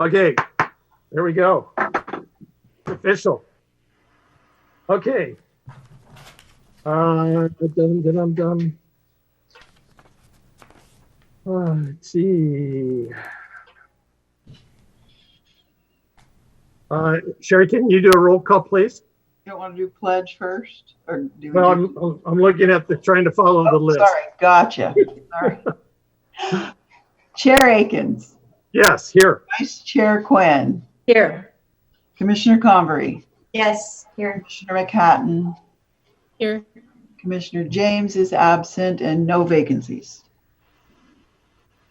Okay, there we go. Official. Okay. Dum. Let's see. Sherry, can you do a roll call, please? You don't want to do pledge first, or do we? Well, I'm looking at trying to follow the list. Sorry, gotcha. Sorry. Chair Akins. Yes, here. Vice Chair Quinn. Here. Commissioner Convery. Yes, here. Commissioner McHatton. Here. Commissioner James is absent and no vacancies.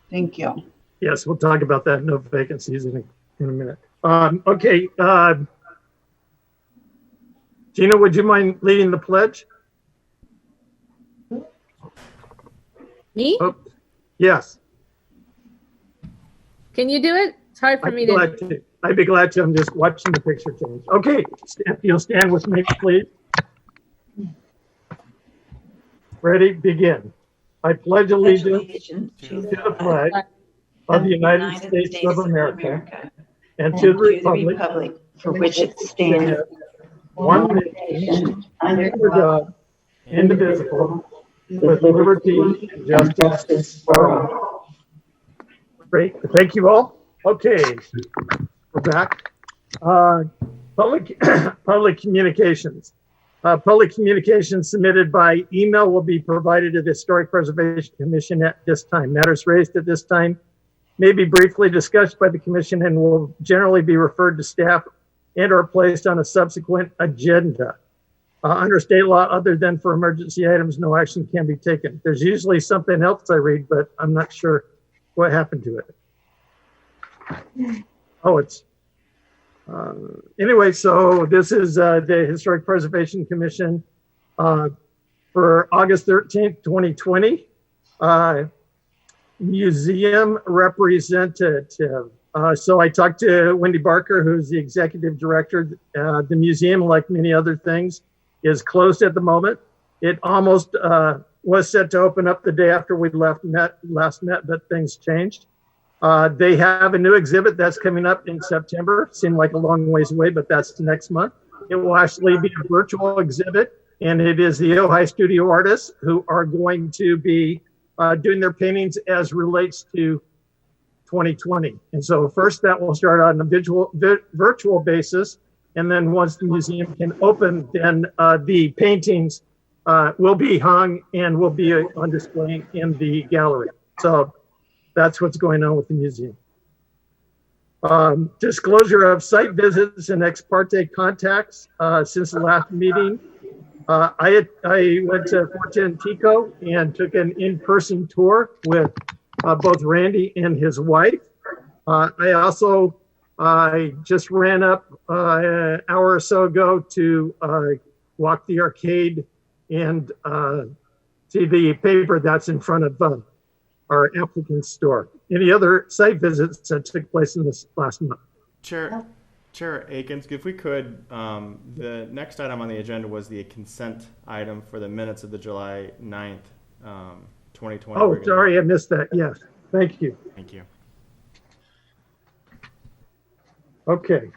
Thank you. Yes, we'll talk about that. No vacancies in a minute. Okay. Gina, would you mind leading the pledge? Me? Oh, yes. Can you do it? It's hard for me to. I'd be glad to. I'm just watching the picture change. Okay, if you'll stand with me, please. Ready? Begin. I pledge allegiance to the flag of the United States of America and to the republic for which it stands, one nation, under God, indivisible, with liberty and justice for all. Great. Thank you all. Okay, we're back. Public communications. Public communications submitted by email will be provided to the Historic Preservation Commission at this time. Matters raised at this time may be briefly discussed by the commission and will generally be referred to staff and or placed on a subsequent agenda. Under state law, other than for emergency items, no action can be taken. There's usually something else I read, but I'm not sure what happened to it. Oh, it's anyway, so this is the Historic Preservation Commission for August 13th, 2020. Museum representative. So I talked to Wendy Barker, who's the executive director. The museum, like many other things, is closed at the moment. It almost was set to open up the day after we last met, but things changed. They have a new exhibit that's coming up in September. Seemed like a long ways away, but that's next month. It will actually be a virtual exhibit, and it is the Ojai studio artists who are going to be doing their paintings as relates to 2020. And so first that will start on a virtual basis. And then once the museum can open, then the paintings will be hung and will be on display in the gallery. So that's what's going on with the museum. Disclosure of site visits and ex parte contacts since the last meeting. I went to 410 Tico and took an in-person tour with both Randy and his wife. I just ran up an hour or so ago to walk the arcade and see the paper that's in front of our applicant store. Any other site visits that took place in this last month? Chair Akins, if we could, the next item on the agenda was the consent item for the minutes of the July 9th, 2020. Oh, sorry, I missed that. Yes, thank you. Thank you. Okay.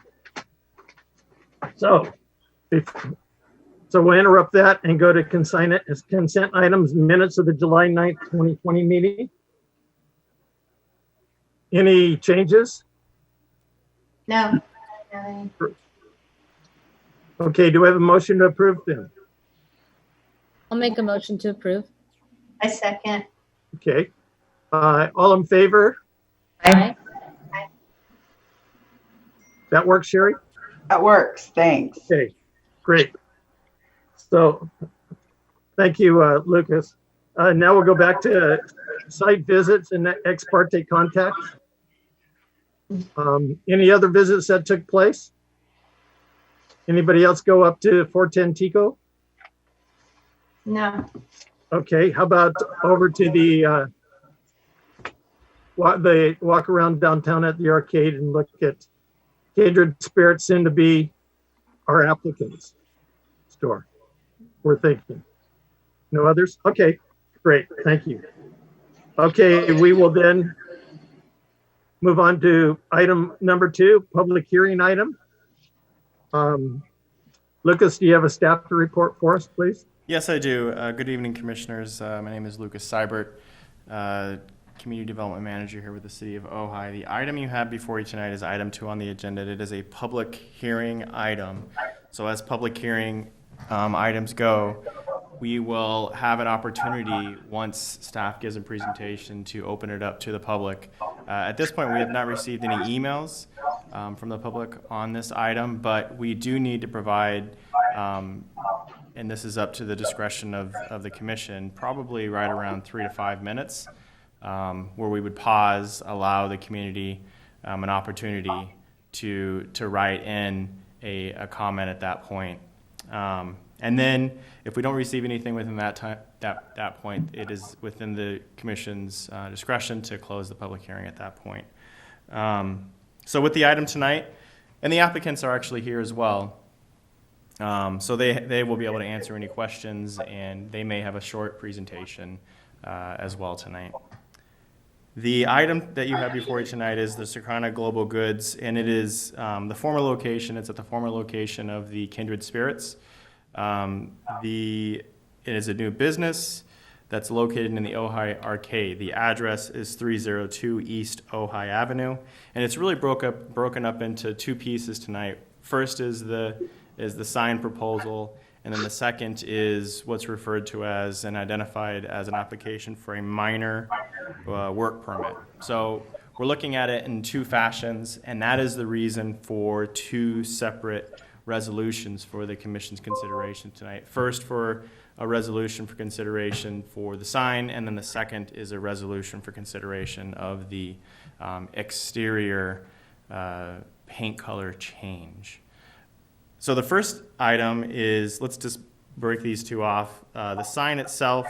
So we'll interrupt that and go to consent items, minutes of the July 9th, 2020 meeting. Any changes? No. Okay, do we have a motion to approve them? I'll make a motion to approve. I second. Okay. All in favor? Aye. That works, Sherry? That works. Thanks. Okay, great. So thank you, Lucas. Now we'll go back to site visits and ex parte contacts. Any other visits that took place? Anybody else go up to 410 Tico? No. Okay, how about over to the walk around downtown at the arcade and look at Kindred Spirits, soon to be our applicants store, we're thinking. No others? Okay, great, thank you. Okay, we will then Move on to item number 2, public hearing item. Lucas, do you have a staff report for us, please? Yes, I do. Good evening, Commissioners. My name is Lucas Seibert, Community Development Manager here with the City of Ojai. The item you have before you tonight is item 2 on the agenda. It is a public hearing item. So as public hearing items go, we will have an opportunity once staff gives a presentation to open it up to the public. At this point, we have not received any emails from the public on this item, but we do need to provide, and this is up to the discretion of the commission, probably right around 3 to 5 minutes, where we would pause, allow the community an opportunity to write in a comment at that point. And then, if we don't receive anything within that point, it is within the commission's discretion to close the public hearing at that point. So with the item tonight, and the applicants are actually here as well, so they will be able to answer any questions, and they may have a short presentation as well tonight. The item that you have before you tonight is the Sacramento Global Goods, and it is the former location. It's at the former location of the Kindred Spirits. It is a new business that's located in the Ojai Arcade. The address is 302 East Ojai Avenue, and it's really broken up into 2 pieces tonight. First is the sign proposal, and then the second is what's referred to as and identified as an application for a minor work permit. So we're looking at it in 2 fashions, and that is the reason for 2 separate resolutions for the commission's consideration tonight. First, for a resolution for consideration for the sign, and then the second is a resolution for consideration of the exterior paint color change. So the first item is, let's just break these 2 off. The sign itself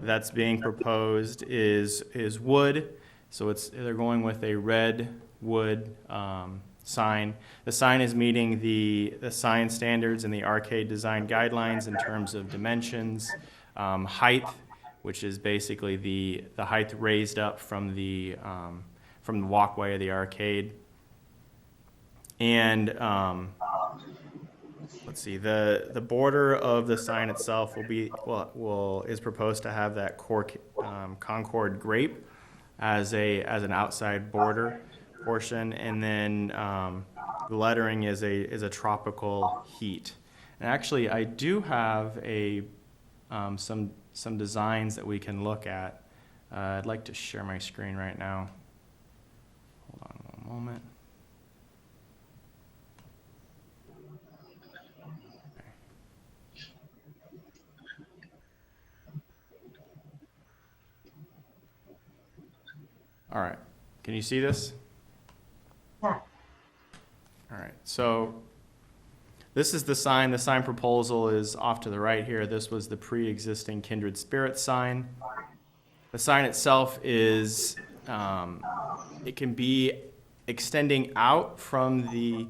that's being proposed is wood, so they're going with a red wood sign. The sign is meeting the sign standards and the arcade design guidelines in terms of dimensions, height, which is basically the height raised up from the walkway of the arcade, and let's see, the border of the sign itself is proposed to have that Concord grape as an outside border portion, and then the lettering is a tropical heat. And actually, I do have some designs that we can look at. I'd like to share my screen right now. Hold on one moment. All right, can you see this? Yeah. All right, so this is the sign. The sign proposal is off to the right here. This was the pre-existing Kindred Spirits sign. The sign itself is, it can be extending out from the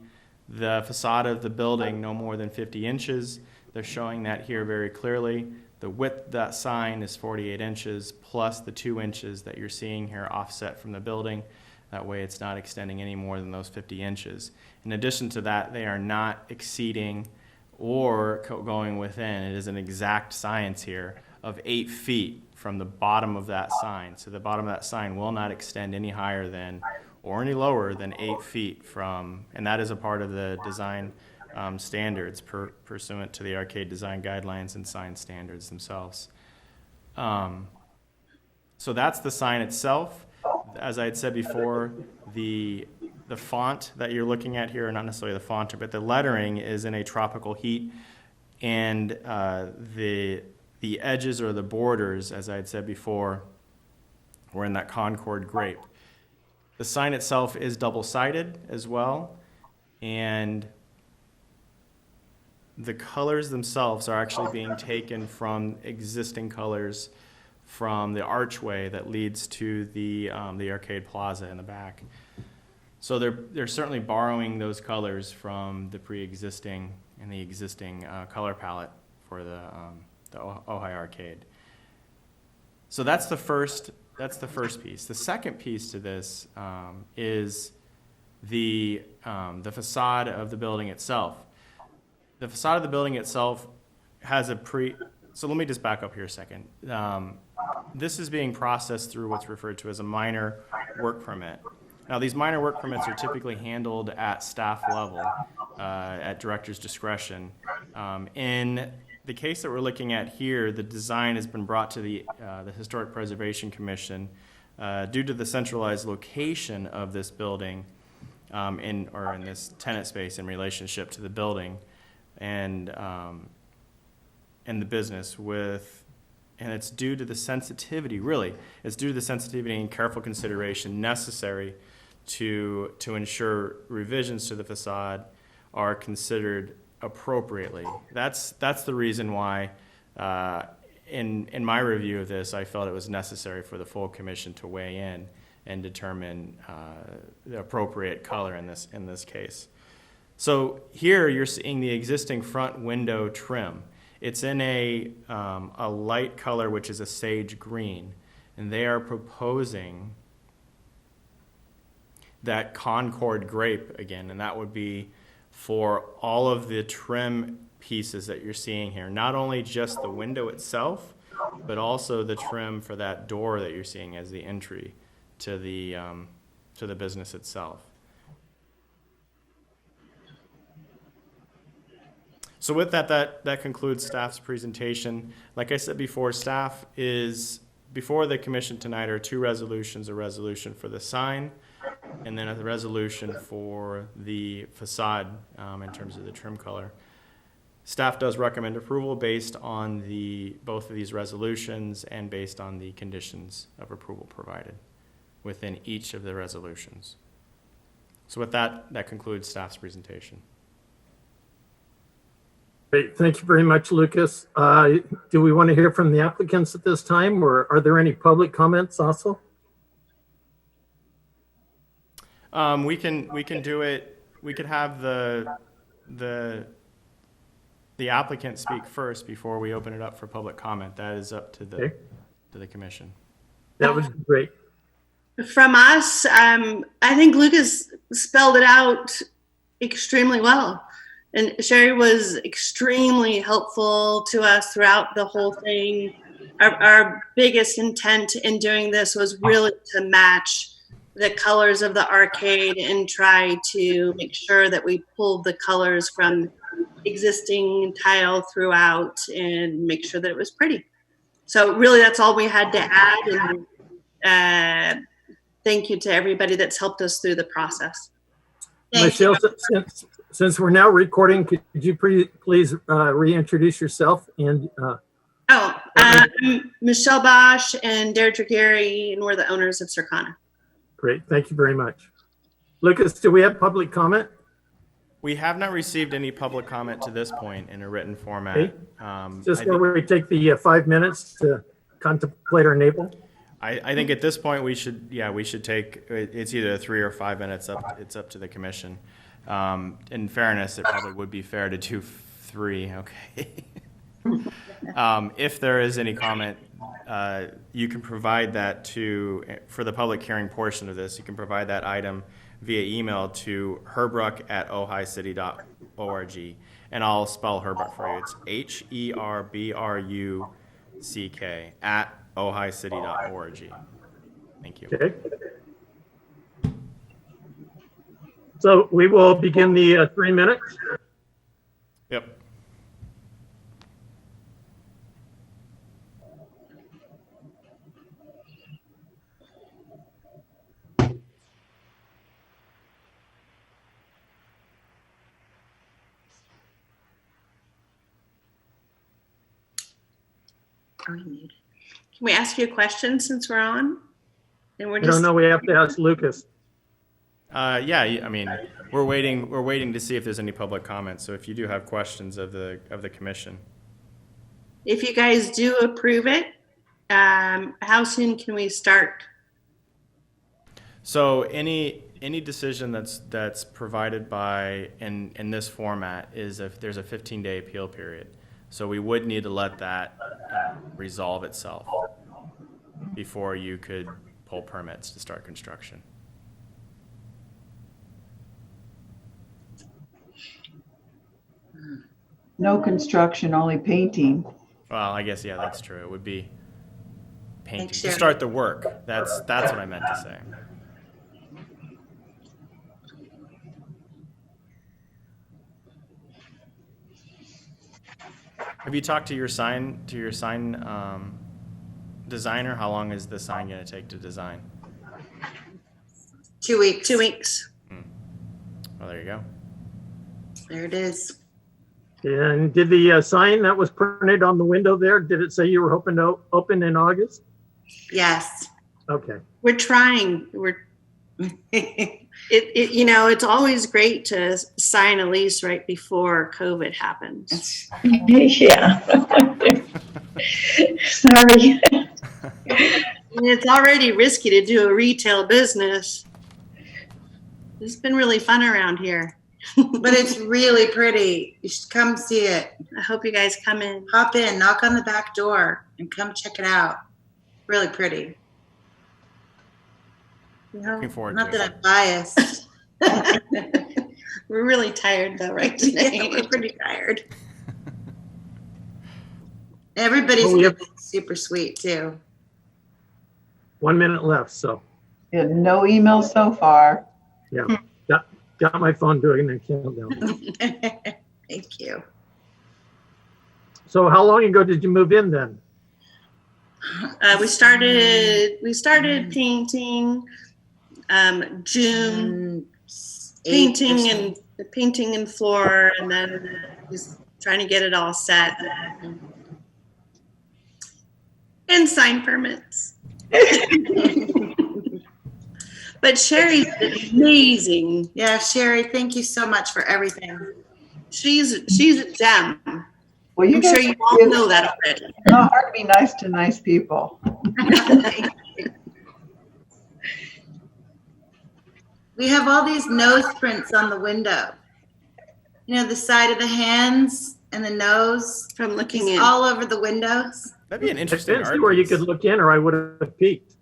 facade of the building no more than 50 inches. They're showing that here very clearly. The width of that sign is 48 inches plus the 2 inches that you're seeing here offset from the building. That way it's not extending any more than those 50 inches. In addition to that, they are not exceeding or going within, it is an exact science here, of 8 feet from the bottom of that sign. So the bottom of that sign will not extend any higher than or any lower than 8 feet from, and that is a part of the design standards pursuant to the arcade design guidelines and sign standards themselves. So that's the sign itself. As I had said before, the font that you're looking at here, or not necessarily the font, but the lettering is in a tropical heat, and the edges or the borders, as I had said before, were in that Concord grape. The sign itself is double-sided as well, and the colors themselves are actually being taken from existing colors from the archway that leads to the arcade plaza in the back. So they're certainly borrowing those colors from the pre-existing and the existing color palette for the Ojai Arcade. So that's the first that's the first piece. The second piece to this is the facade of the building itself. The facade of the building itself has so let me just back up here a second. This is being processed through what's referred to as a minor work permit. Now, these minor work permits are typically handled at staff level, at director's discretion. In the case that we're looking at here, the design has been brought to the Historic Preservation Commission due to the centralized location of this building in this tenant space in relationship to the building and the business and it's due to the sensitivity, really, it's due to the sensitivity and careful consideration necessary to ensure revisions to the facade are considered appropriately. That's the reason why, in my review of this, I felt it was necessary for the full commission to weigh in and determine the appropriate color in this case. So here you're seeing the existing front window trim. It's in a light color, which is a sage green, and they are proposing that Concord grape again, and that would be for all of the trim pieces that you're seeing here. Not only just the window itself, but also the trim for that door that you're seeing as the entry to the business itself. So with that concludes staff's presentation. Like I said before, staff is, before the commission tonight are two resolutions, a resolution for the sign and then a resolution for the facade in terms of the trim color. Staff does recommend approval based on both of these resolutions and based on the conditions of approval provided within each of the resolutions. So with that concludes staff's presentation. Great. Thank you very much, Lucas. Do we want to hear from the applicants at this time, or are there any public comments also? We can do it. We could have the applicant speak first before we open it up for public comment. That is up to the commission. That would be great. From us, I think Lucas spelled it out extremely well. And Sherry was extremely helpful to us throughout the whole thing. Our biggest intent in doing this was really to match the colors of the arcade and try to make sure that we pulled the colors from existing tile throughout and make sure that it was pretty. So really that's all we had to add. And thank you to everybody that's helped us through the process. Michelle, since we're now recording, could you please reintroduce yourself? And I'm Michelle Bosch and Deirdre Gary, and we're the owners of Circana. Great, thank you very much. Lucas, do we have public comment? We have not received any public comment to this point in a written format. Okay. Just where we take the 5 minutes to contemplate our neighbor. I think at this point we should take, it's either 3 or 5 minutes it's up to the commission. In fairness, it probably would be fair to do 3, okay? If there is any comment, you can provide that for the public hearing portion of this, you can provide that item via email to herbruck@ohaicity.org, and I'll spell Herbruck for you. It's HERBRUCK @ohaicity.org. Thank you. Okay. So we will begin the 3 minutes. Yep. Can we ask you a question since we're on? And we're I don't know, we have to ask Lucas. Yeah, I mean, we're waiting to see if there's any public comments. So if you do have questions of the commission. If you guys do approve it, how soon can we start? So any decision that's provided by in this format is if there's a 15-day appeal period. So we would need to let that resolve itself. before you could pull permits to start construction. No construction, only painting. Well, I guess, yeah, that's true. It would be painting, Thanks, to Sharon. start the work. That's what I meant to say. Have you talked to your sign designer? How long is the sign going to take to design? 2 weeks. 2 weeks. Well, there you go. There it is. And did the sign that was printed on the window there, did it say you were hoping to open in August? Yes. Okay. We're trying. It's always great to sign a lease right before COVID happens. Yeah. Sorry. And it's already risky to do a retail business. It's been really fun around here. But it's really pretty. You should come see it. I hope you guys come in. Hop in, knock on the back door, and come check it out. Really pretty. Looking forward Not to that it. I'm biased. We're really tired though, right Yeah, today. we're pretty tired. Everybody's Well, we have- super sweet too. 1 minute left, so Yeah, no emails so far. yeah. Got my phone doing the countdown. Thank you. So how long ago did you move in then? We started painting June, painting and floor, and then just trying to get it all set and sign permits. But Sherry's amazing. Yeah, Sherry, thank you so much for everything. She's a gem. Well, you I'm guys, sure you all know that already. it's not hard to be nice to nice people. We have all these nose prints on the window. You know, the side of the hands and the nose. From looking It's in. all over the windows. That'd be an I interesting didn't see art where you piece. could look in or I would have peeked.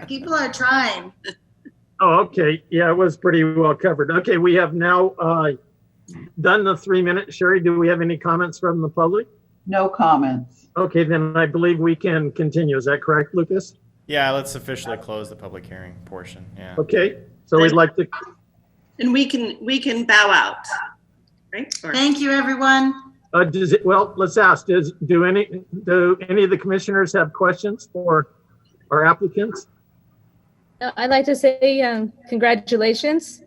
People are trying. Oh, okay. Yeah, it was pretty well covered. Okay, we have now done the 3 minutes. Sherry, do we have any comments from the public? No comments. Okay, then I believe we can continue. Is that correct, Lucas? Yeah, let's officially close the public hearing portion. Yeah. Okay, so we'd like to, And we can bow out, right? Or- Thank you, everyone. well, let's ask, do any of the commissioners have questions for our applicants? I'd like to say congratulations.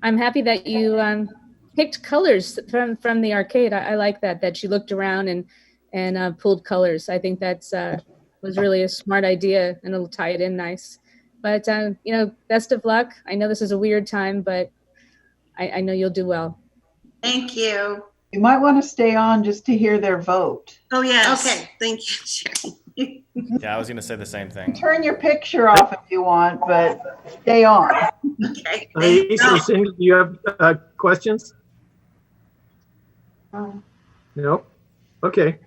I'm happy that you picked colors from the arcade. I like that you looked around and pulled colors. I think that's was really a smart idea, and it'll tie it in nice. But best of luck. I know this is a weird time, but I know you'll do well. Thank you. You might want to stay on just to hear their vote. Oh, yes. Okay. Thank you, Sherry. Yeah, I was going to say the same thing. Turn your picture off if you want, but stay on. Okay. Ace or Cindy, do you have questions? No? Okay.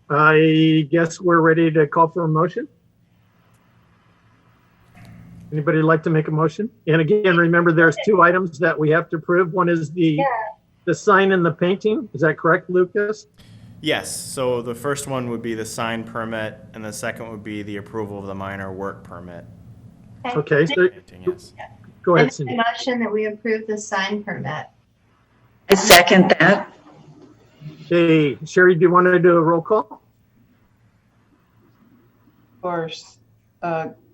I guess we're ready to call for a motion. Anybody like to make a motion? And again, remember there's 2 items that we have to approve. One is the sign and the painting. Is that correct, Lucas? Yes, so the first one would be the sign permit, and the second would be the approval of the minor work permit. Okay, so Yes. go I ahead, make a Cindy. motion that we approve the sign permit. I second that. Okay, Sherry, do you want to do a roll call? Of course,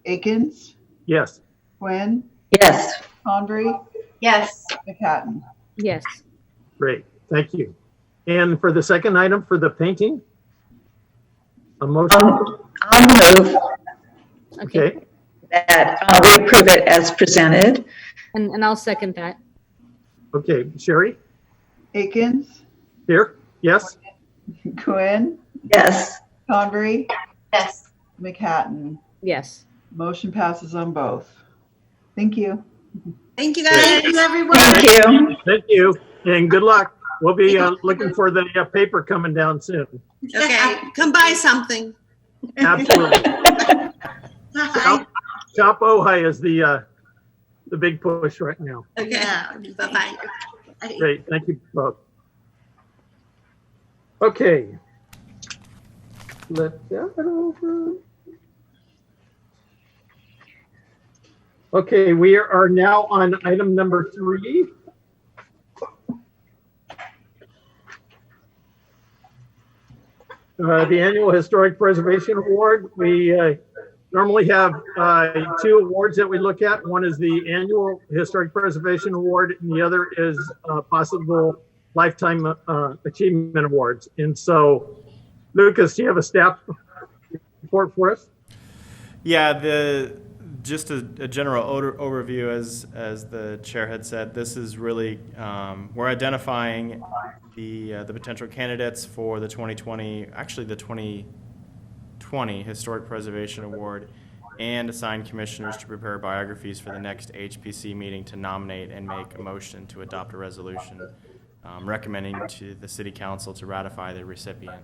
Akins, Yes. Quinn, Yes. Condry, Yes, McHatton. Yes. Great, thank you. And for the second item, for the painting? A motion? I'll move Okay, that we approve it as presented. And I'll second that. okay, Sherry, Akins, here? Yes? Quinn, Yes. Condry, yes. McHatton. Yes. Motion passes on both. Thank you. Thank you, Thank guys. you, everyone. Thank you. Thank you, and good luck. We'll be looking for the paper coming down soon. Okay, come buy something. Absolutely. Hi. Shop Ojai is the big push right now. Okay. Yeah. Bye-bye. Hi. Great, thank you both. Okay. Let that over. Okay, we are now on item number 3. The Annual Historic Preservation Award. We normally have 2 awards that we look at. One is the Annual Historic Preservation Award, and the other is possible Lifetime Achievement Awards. And so, Lucas, do you have a staff report for us? Yeah, just a general overview, as the chair had said. This is really we're identifying the potential candidates for the 2020 Historic Preservation Award, and assign commissioners to prepare biographies for the next HPC meeting to nominate and make a motion to adopt a resolution recommending to the City Council to ratify the recipient.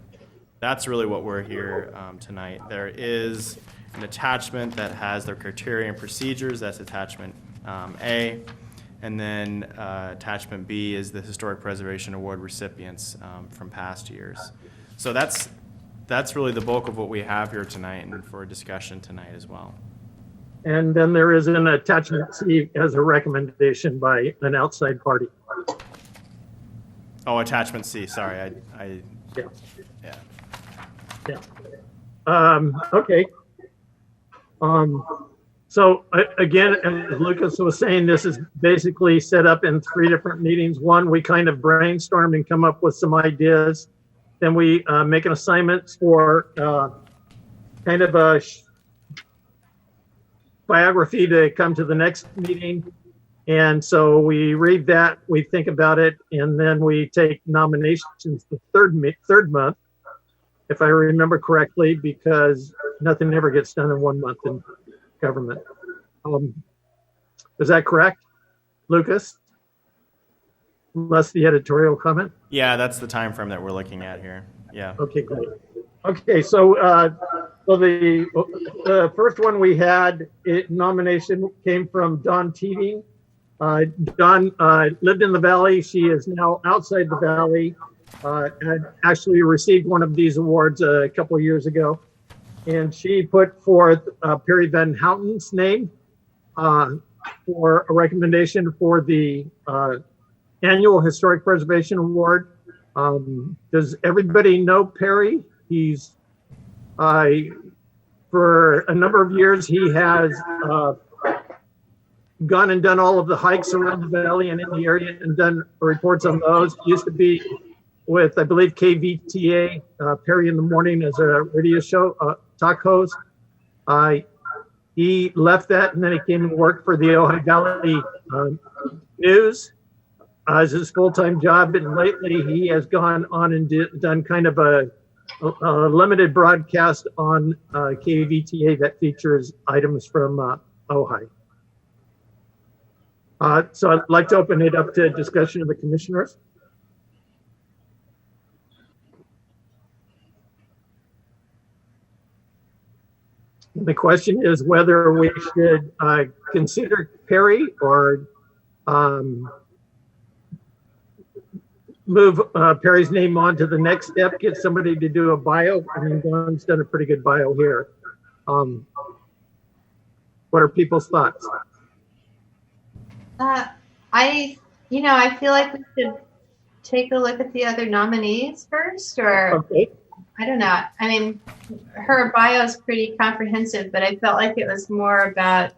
That's really what we're here tonight. There is an attachment that has their criteria and procedures. That's attachment A. And then attachment B is the Historic Preservation Award recipients from past years. So that's really the bulk of what we have here tonight and for discussion tonight as well. And then there is an attachment C as a recommendation by an outside party. Oh, attachment C. Sorry, Yeah. yeah. Yeah. Okay. So again, as Lucas was saying, this is basically set up in 3 different meetings. One, we kind of brainstorm and come up with some ideas. Then we make an assignment for kind of a biography to come to the next meeting. And so we read that, we think about it, and then we take nominations the third month, if I remember correctly, because nothing ever gets done in 1 month in government. Is that correct, Lucas? Unless the editorial comment? Yeah, that's the time frame that we're looking at here. Yeah. Okay, great. Okay, so the first one we had, nomination came from Dawn Teeting. Dawn lived in the Valley. She is now outside the Valley, and actually received one of these awards a couple of years ago. And she put forth Perry Van Houten's name for a recommendation for the Annual Historic Preservation Award. Does everybody know Perry? He's, for a number of years, he has gone and done all of the hikes around the valley and in the area and done reports on those. He used to be with, I believe, KVTA, Perry in the Morning, as a radio show, talk host. He left that, and then he came and worked for the Ojai Valley News as his full-time job. And lately, he has gone on and done kind of a limited broadcast on KVTA that features items from Ojai. So I'd like to open it up to discussion of the commissioners. The question is whether we should consider Perry or move Perry's name on to the next step, get somebody to do a bio. I mean, Dawn's done a pretty good bio here. What are people's thoughts? I feel like we should take a look at the other nominees first, or Okay. I don't know. I mean, her bio is pretty comprehensive, but I felt like it was more about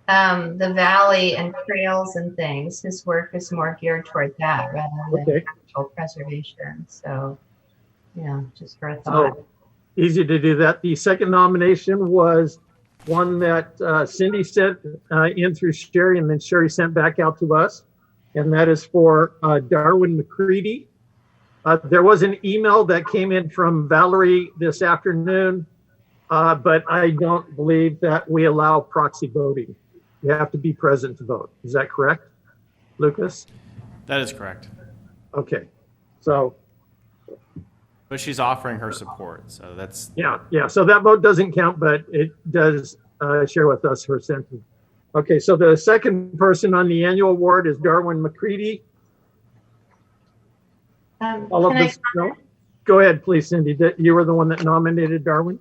the valley and trails and things. His work is more geared toward that rather than actual preservation. So, yeah, just for a thought. So easy to do that. The second nomination was one that Cindy sent in through Sherry, and then Sherry sent back out to us, and that is for Darwin Mccready. There was an email that came in from Valerie this afternoon, but I don't believe that we allow proxy voting. You have to be present to vote. Is that correct, Lucas? That is correct. Okay, so But she's offering her support, so that's, Yeah, yeah. So that vote doesn't count, but it does share with us her sentiment. Okay, so the second person on the annual award is Darwin Mccready. All of Can I this, no? Go ahead, please, Cindy. You were the one that nominated Darwin?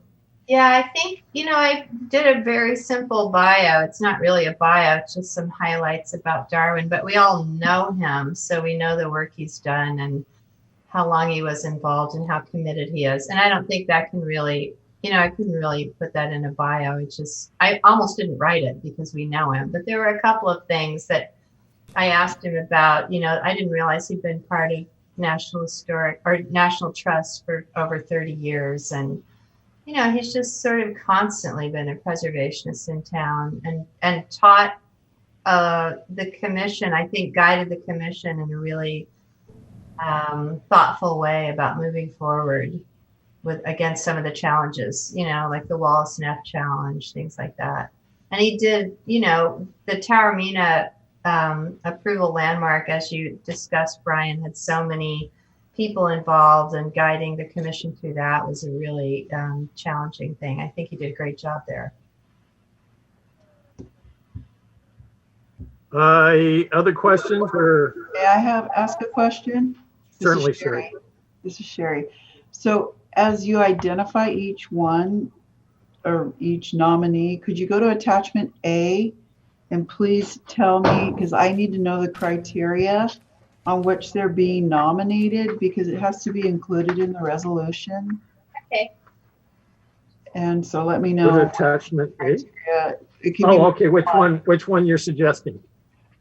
Yeah, I think, I did a very simple bio. It's not really a bio, it's just some highlights about Darwin, but we all know him, so we know the work he's done and how long he was involved and how committed he is. And I don't think that can really, I couldn't really put that in a bio. It's just, I almost didn't write it because we know him, but there were a couple of things that I asked him about. I didn't realize he'd been part of National Trust for over 30 years. And he's just sort of constantly been a preservationist in town and taught the commission, I think guided the commission in a really thoughtful way about moving forward against some of the challenges, like the Wallace Neff challenge, things like that. And he did, the Taormina approval landmark, as you discussed, Brian, had so many people involved, and guiding the commission through that was a really challenging thing. I think he did a great job there. Other questions or? May I ask a question? Certainly, Sherry. This is Sherry. So as you identify each one or each nominee, could you go to attachment A and please tell me, because I need to know the criteria on which they're being nominated, because it has to be included in the resolution. Okay. And so let me Go to know. attachment A? It can Oh, be, okay. Which one you're suggesting?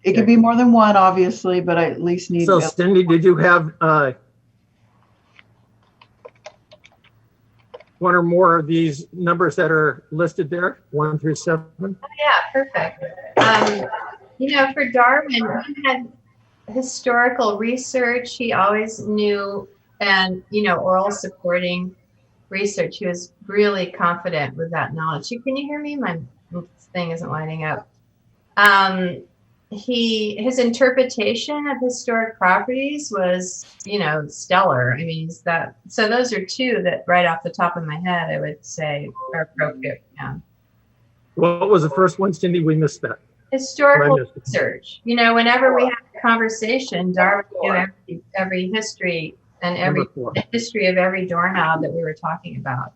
it can be more than one, obviously, but I at least need. So Cindy, did you have one or more of these numbers that are listed there, 1 through 7? Oh, yeah, perfect. For Darwin, he had historical research. He always knew, and, oral supporting research. He was really confident with that knowledge. Can you hear me? My thing isn't lighting up. His interpretation of historic properties was, stellar. I mean, so those are two that right off the top of my head, I would say are appropriate. Yeah. What was the first one, Cindy? We missed that. Historical research. Whenever we have a conversation, Darwin knew every history and the history of every doorknob that we were talking about.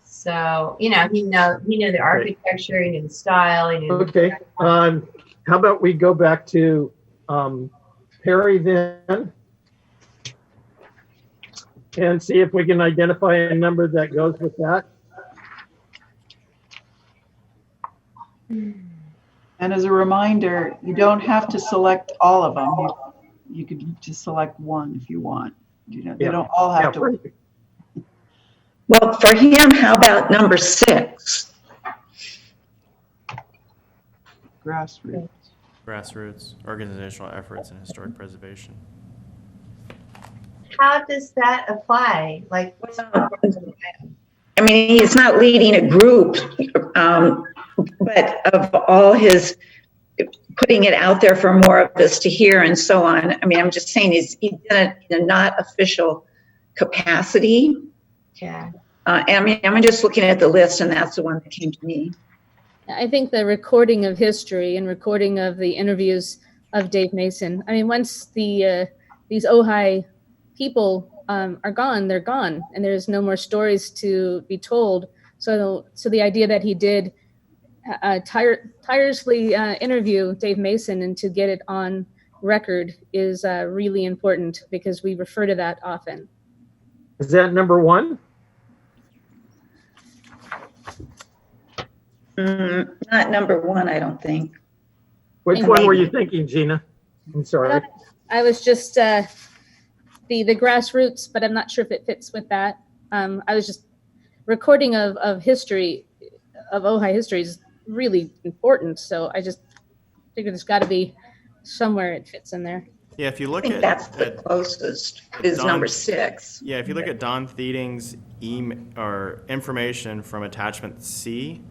So, he knew the architecture, he knew the style, he knew. Okay. How about we go back to Perry then and see if we can identify a number that goes with that. And as a reminder, you don't have to select all of them. You could just select one if you want. They don't all have to. Well, for him, how about number 6? grassroots, organizational efforts in historic preservation. How does that apply? I mean, he's not leading a group, but of all his putting it out there for more of us to hear and so on. I mean, I'm just saying he did it in a not official capacity. Yeah. I mean, I'm just looking at the list, and that's the one that came to me. I think the recording of history and recording of the interviews of Dave Mason. I mean, once these Ojai people are gone, they're gone, and there's no more stories to be told. So the idea that he did tirelessly interview Dave Mason and to get it on record is really important, because we refer to that often. Is that number 1? Not number 1, I don't think. Which one were you thinking, Gina? I'm sorry. I was just the grassroots, but I'm not sure if it fits with that. I was just recording of history, of Ojai history is really important. So I just figured there's got to be somewhere it fits in there. Yeah, if you look I think that's the closest, is number 6. Yeah, if you look at Don Thieding's information from attachment C,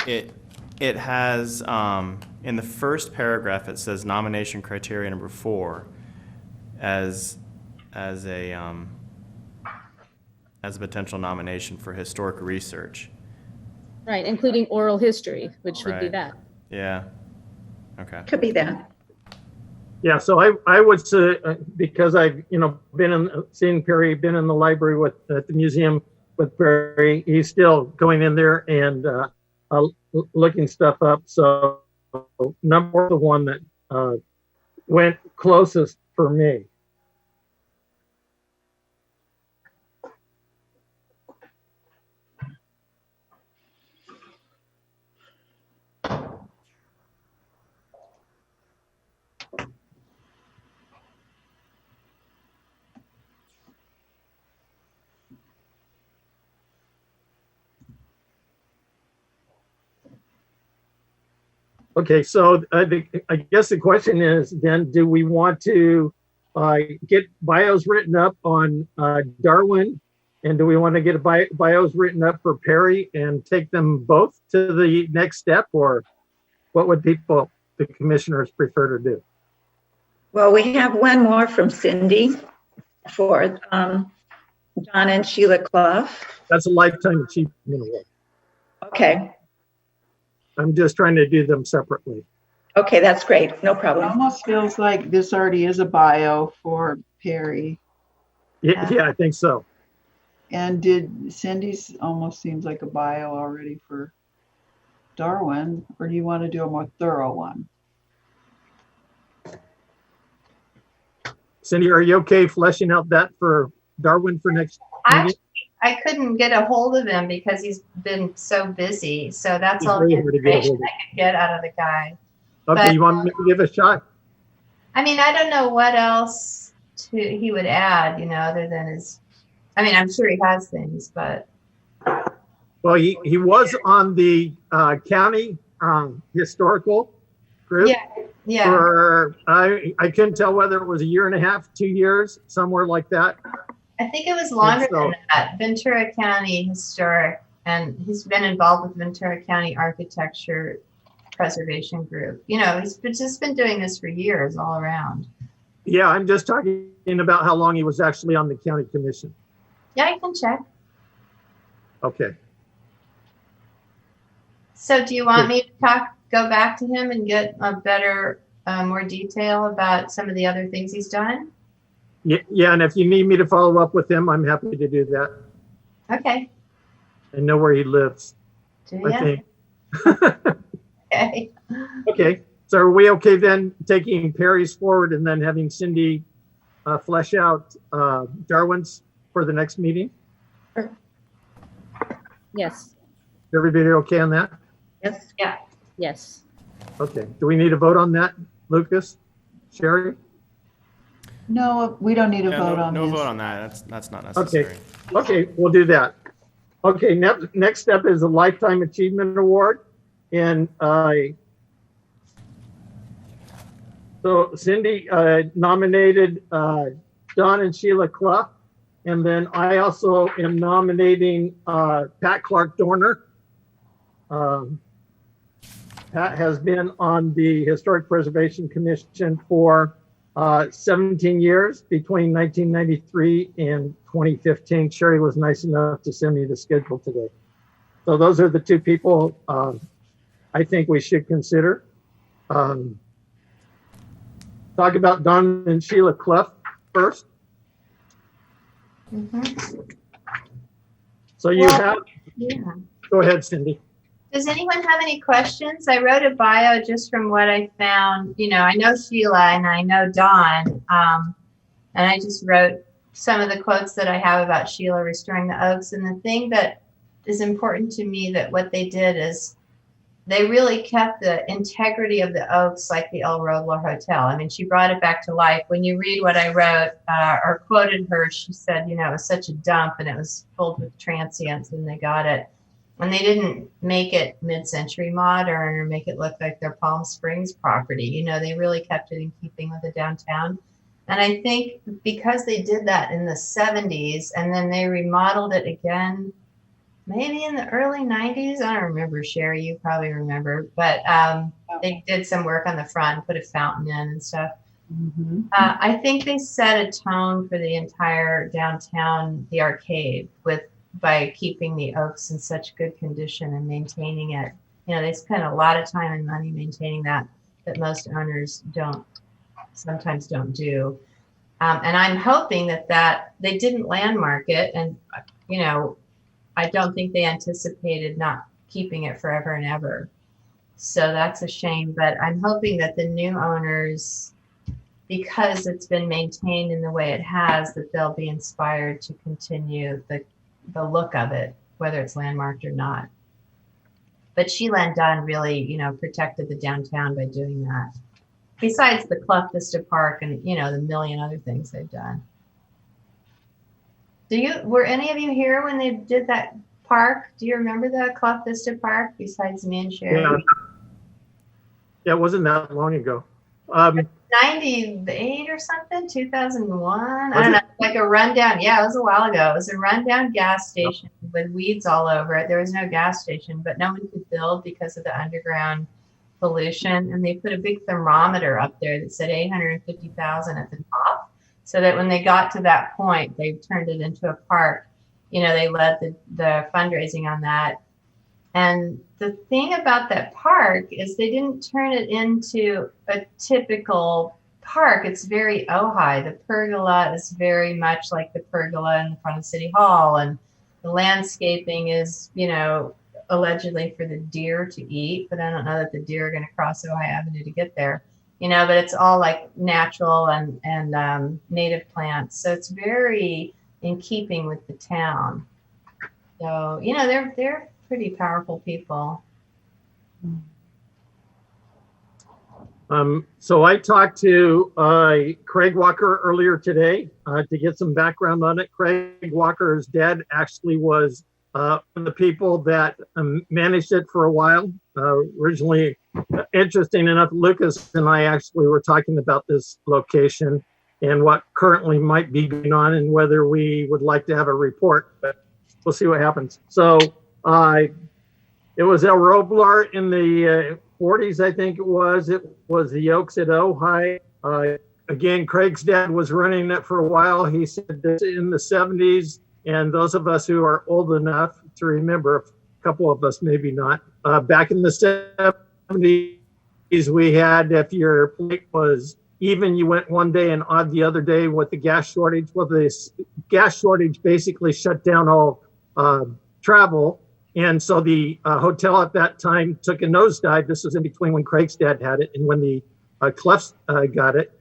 it has in the first paragraph it says nomination criteria number 4 as a as a potential nomination for historic research. Right, including oral history, which would be Right. that. Yeah. Okay. Could be that. Yeah, so I would say, because I've, seen Perry, been in the library at the museum with Perry, he's still going in there and looking stuff up. So number the one that went closest for me. Okay, so I guess the question is then, do we want to get bios written up on Darwin, and do we want to get bios written up for Perry and take them both to the next step, or what would the commissioners prefer to do? Well, we have one more from Cindy for Don and Sheila Cliff. That's a lifetime achievement award. Okay. I'm just trying to do them separately. Okay, that's great. No It problem. almost feels like this already is a bio for Perry. Yeah, I think so. And did Cindy's almost seems like a bio already for Darwin, or do you want to do a more thorough one? Cindy, are you okay fleshing out that for Darwin for next meeting? I couldn't get a hold of him because he's been so busy. So that's He's all the very hard to get a information hold of. I could get out of the guy. Okay, but- you want me to give it a shot? I mean, I don't know what else he would add, other than his. I mean, I'm sure he has things, but Well, he was on the county historical group yeah. for, I couldn't tell whether it was a year and a half, 2 years, somewhere like that. I think it was longer so- than that. Ventura County Historic, and he's been involved with Ventura County Architecture Preservation Group. He's just been doing this for years all around. Yeah, I'm just talking about how long he was actually on the county commission. Yeah, I can check. Okay. So do you want me to go back to him and get a better, more detail about some of the other things he's done? Yeah, and if you need me to follow up with him, I'm happy to do that. Okay. I know where he lives, Do I ya? think. Okay. Okay, so are we okay then taking Perry's forward and then having Cindy flesh out Darwin's for the next meeting? Yes, Everybody okay on that? Yes. yes. Okay, do we need a vote on that, Lucas? Sherry? No, we don't need a Yeah, vote on no this. vote on that. That's not necessary. Okay, we'll do that. Okay, next step is a Lifetime Achievement Award. And so Cindy nominated Don and Sheila Cliff. And then I also am nominating Pat Clark Joyner. Pat has been on the Historic Preservation Commission for 17 years between 1993 and 2015. Sherry was nice enough to send me the schedule today. So those are the two people I think we should consider. Talk about Don and Sheila Cliff first. So you have, Yeah. go ahead, Cindy. Does anyone have any questions? I wrote a bio just from what I found. I know Sheila and I know Don, and I just wrote some of the quotes that I have about Sheila restoring the oaks. And the thing that is important to me that what they did is they really kept the integrity of the oaks like the El Robler Hotel. I mean, she brought it back to life. When you read what I wrote or quoted her, she said, it was such a dump and it was filled with transients and they got it. And they didn't make it mid-century modern or make it look like their Palm Springs property. They really kept it in keeping with the downtown. And I think because they did that in the 70s and then they remodeled it again, maybe in the early 90s. I don't remember, Sherry, you probably remember. But they did some work on the front, put a fountain in and stuff. I think they set a tone for the entire downtown, the arcade, by keeping the Oaks in such good condition and maintaining it. You know, they spend a lot of time and money maintaining that most owners sometimes don't do. And I'm hoping that they didn't landmark it, and you know, I don't think they anticipated not keeping it forever and ever. So that's a shame, but I'm hoping that the new owners, because it's been maintained in the way it has, that they'll be inspired to continue the look of it, whether it's landmarked or not. But Sheila and Dunn really, you know, protected the downtown by doing that. Besides the Clough Vista Park and, you know, the million other things they've done. Were any of you here when they did that park? Do you remember the Clough Vista Park besides me and Sherry? Yeah, it wasn't that long ago. 98 or something, 2001. I don't know, like a rundown. Yeah, it was a while ago. It was a rundown gas station with weeds all over it. There was no gas station, but no one could build because of the underground pollution. And they put a big thermometer up there that said 850,000 at the top, so that when they got to that point, they turned it into a park. You know, they led the fundraising on that. And the thing about that park is they didn't turn it into a typical park. It's very Ojai. The pergola is very much like the pergola in the front of City Hall. And the landscaping is, you know, allegedly for the deer to eat, but I don't know that the deer are going to cross Ojai Avenue to get there. You know, but it's all like natural and native plants. So it's very in keeping with the town. So, you know, they're pretty powerful people. So I talked to Craig Walker earlier today to get some background on it. Craig Walker's dad actually was one of the people that managed it for a while. Originally, interesting enough, Lucas and I actually were talking about this location and what currently might be going on and whether we would like to have a report, but we'll see what happens. So it was El Roblar in the 40s, I think it was. It was the Oaks at Ojai. Again, Craig's dad was running it for a while. He said this in the 70s, and those of us who are old enough to remember, a couple of us maybe not, back in the 70s, we had, if your plate was even, you went one day and odd the other day with the gas shortage. Well, the gas shortage basically shut down all travel. And so the hotel at that time took a nosedive. This was in between when Craig's dad had it and when the Cloughs got it.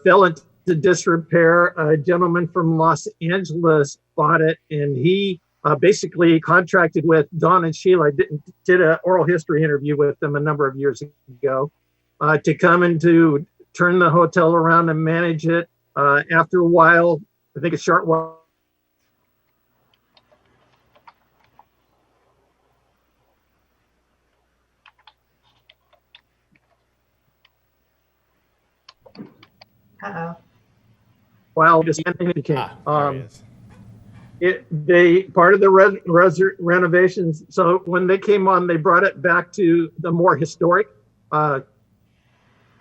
Fell into disrepair. A gentleman from Los Angeles bought it, and he basically contracted with Don and Sheila. Did an oral history interview with them a number of years ago to come and to turn the hotel around and manage it. After a while, I think a short while. Uh-oh. While just became there he is. they part of the renovations. So when they came on, they brought it back to the more historic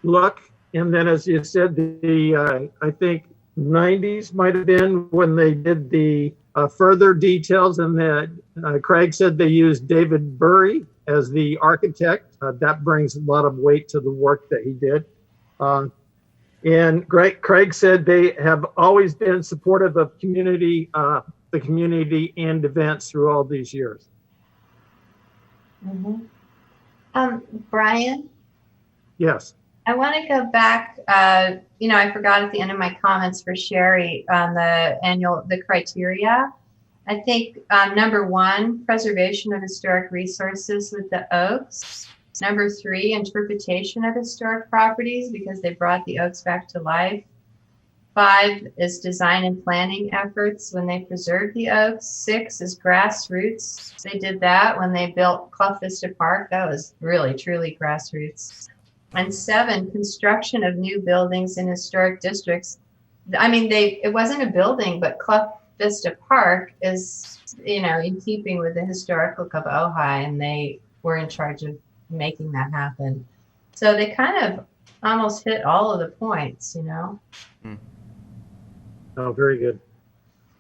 look. And then, as you said, the I think 90s might have been when they did the further details. And Craig said they used David Burry as the architect. That brings a lot of weight to the work that he did. And Craig said they have always been supportive of the community and events through all these years. Mm-hmm. Brian? Yes. I want to go back. I forgot at the end of my comments for Sherry on the criteria. I think number 1, preservation of historic resources with the Oaks. Number 3, interpretation of historic properties because they brought the Oaks back to life. 5 is design and planning efforts when they preserved the Oaks. 6 is grassroots. They did that when they built Clough Vista Park. That was really, truly grassroots. And 7, construction of new buildings in historic districts. I mean, it wasn't a building, but Clough Vista Park is, in keeping with the historic look of Ojai, and they were in charge of making that happen. So they kind of almost hit all of the points, you know. Oh, very good.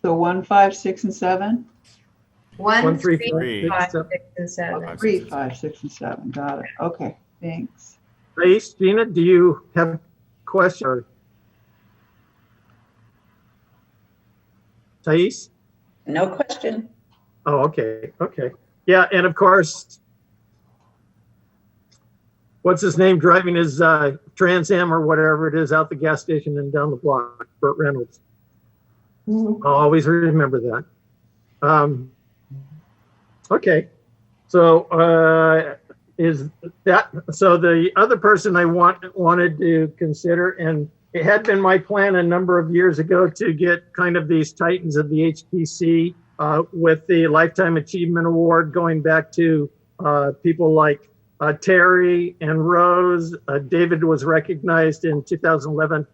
So 1, 5, 6, and 7? 1, 3, 4, 3, 5, 7. 6, and 7. 3, 5, 6, and 7. Got it. Okay, thanks. Thais, Gina, do you have a question? Or Thais? No question. Oh, okay, okay. Yeah, and of course, what's his name driving his Trans Am or whatever it is out the gas station and down the block, Burt Reynolds. I'll always remember that. Okay, so is that so? The other person I wanted to consider, and it had been my plan a number of years ago to get kind of these titans of the HPC with the Lifetime Achievement Award, going back to people like Terry and Rose. David was recognized in 2011,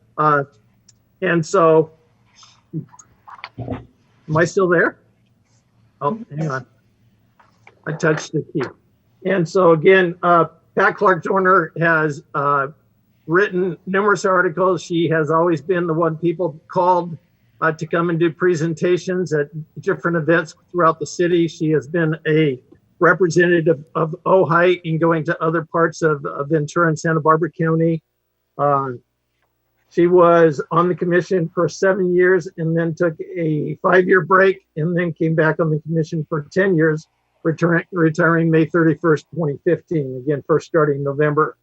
and so. Am I still there? Oh, hang on. I touched the key. And so again, Clark Joyner has written numerous articles. She has always been the one people called to come and do presentations at different events throughout the city. She has been a representative of Ojai in going to other parts of Ventura and Santa Barbara County. She was on the commission for 7 years and then took a 5-year break and then came back on the commission for 10 years, retiring May 31st, 2015. Again, first starting November.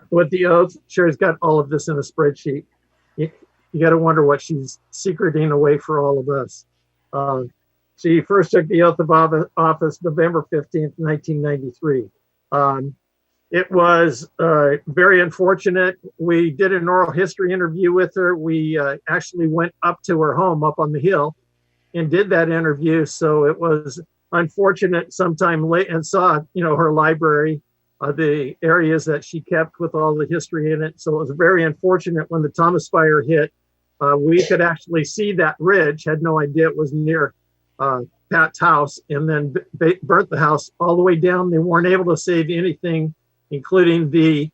With the oath, Sherry's got all of this in a spreadsheet. You got to wonder what she's secreting away for all of us. She first took the oath of office November 15th, 1993. It was very unfortunate. We did an oral history interview with her. We actually went up to her home up on the hill and did that interview. So it was unfortunate sometime late, and saw, her library, the areas that she kept with all the history in it. So it was very unfortunate when the Thomas fire hit. We could actually see that ridge, had no idea it was near Pat's house, and then burnt the house all the way down. They weren't able to save anything, including the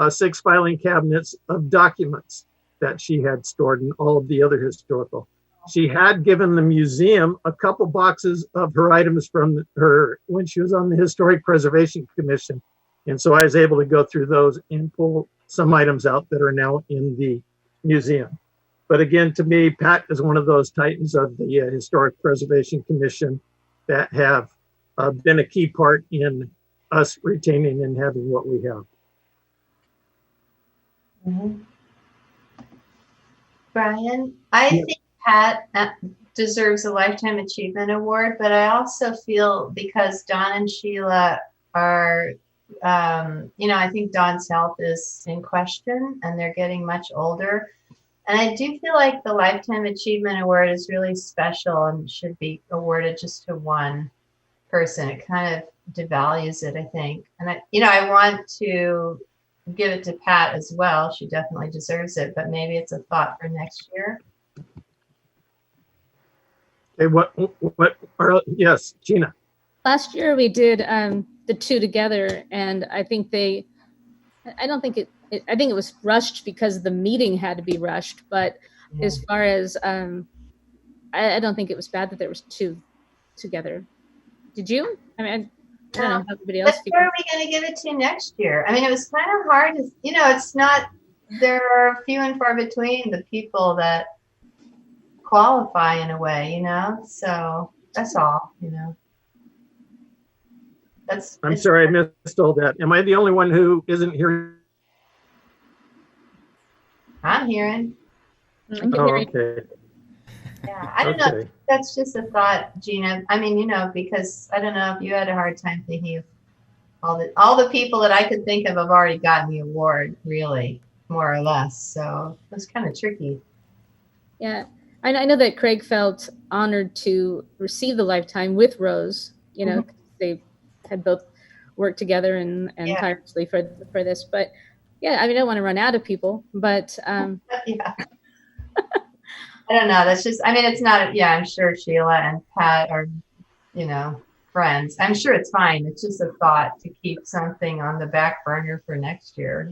6 filing cabinets of documents that she had stored and all of the other historical. She had given the museum a couple boxes of her items from her when she was on the Historic Preservation Commission. And so I was able to go through those and pull some items out that are now in the museum. But again, to me, Pat is one of those titans of the Historic Preservation Commission that have been a key part in us retaining and having what we have. Brian, I think Pat deserves a Lifetime Achievement Award, but I also feel because Don and Sheila are, I think Don's health is in question and they're getting much older. And I do feel like the Lifetime Achievement Award is really special and should be awarded just to one person. It kind of devalues it, I think. And I want to give it to Pat as well. She definitely deserves it, but maybe it's a thought for next year. Okay, yes, Gina. Last year we did the two together, and I think I think it was rushed because the meeting had to be rushed. But as far as I don't think it was bad that there was two together. Did you? I mean, I don't know how everybody else. But who are we going to give it to next year? I mean, it was kind of hard to, it's not. There are few and far between the people that qualify in a way, So that's all, I'm sorry, I missed all that. Am I the only one who isn't hearing? I'm hearing. Okay. Yeah, I don't know. That's just a thought, Gina. I mean, because I don't know if you had a hard time thinking of all the people that I could think of have already gotten the award, really, more or less. So it was kind of tricky. Yeah, I know that Craig felt honored to receive the Lifetime with Rose. They had both worked together and tirelessly for this. But yeah, I mean, I don't want to run out of people, but yeah. I don't know. That's just, it's not, I'm sure Sheila and Pat are, friends. I'm sure it's fine. It's just a thought to keep something on the back burner for next year,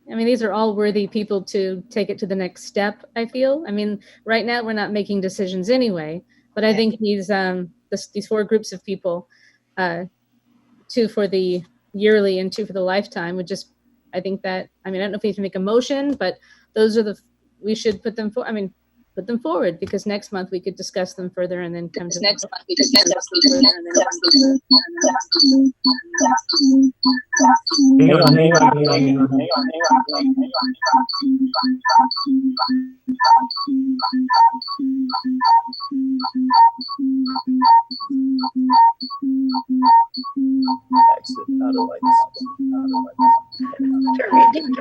I mean, these are all worthy people to take it to the next step, I feel. I mean, right now we're not making decisions anyway, but I think these 4 groups of people, 2 for the yearly and 2 for the lifetime would just, I think that, I mean, I don't know if we have to make a motion, but those are we should put them put them forward, because next month we could discuss them further and then come to next month we discuss them further and then Hang on.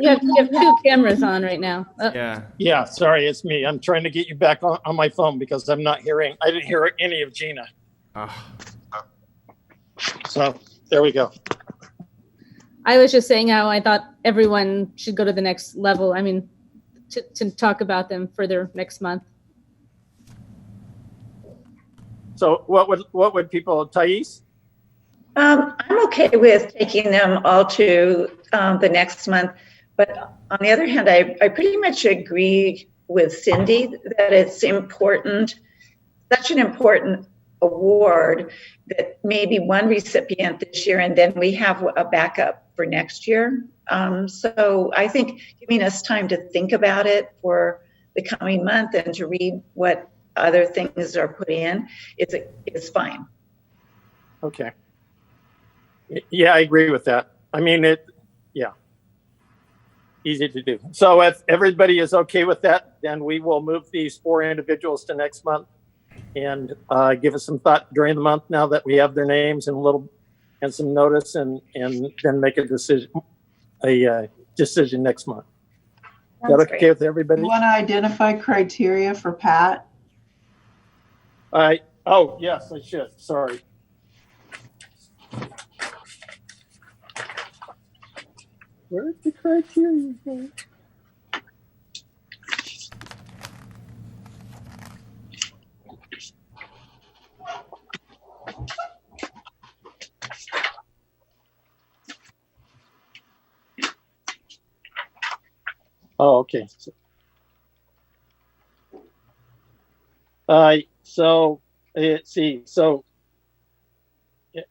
you have 2 cameras on right now. Yeah. Yeah, sorry, it's me. I'm trying to get you back on my phone because I didn't hear any of Gina. So there we go. I was just saying how I thought everyone should go to the next level. I mean, to talk about them further next month. So what would people, Thais? I'm okay with taking them all to the next month, but on the other hand, I pretty much agree with Cindy that it's important, such an important award, that maybe one recipient this year and then we have a backup for next year. So I think giving us time to think about it for the coming month and to read what other things are put in is fine. Okay. Yeah, I agree with that. I mean, easy to do. So if everybody is okay with that, then we will move these 4 individuals to next month and give us some thought during the month now that we have their names and some notice, and then make a decision next month. Is that okay with everybody? You want to identify criteria for Pat? Oh, yes, I should. Sorry. Where's the criteria? Oh, okay. So let's see. So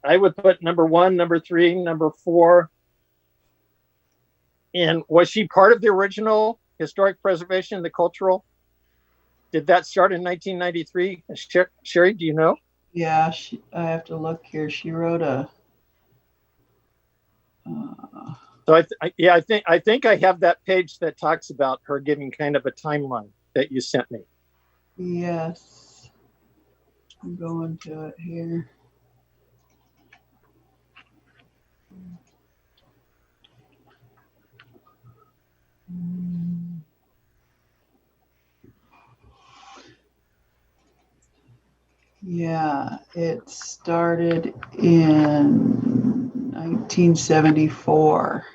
I would put number 1, number 3, number 4. And was she part of the original historic preservation, the cultural? Did that start in 1993? Sherry, do you know? Yeah, I have to look here. She wrote a. So I think I have that page that talks about her giving kind of a timeline that you sent me. Yes, I'm going to it here. Yeah, it started in 1974.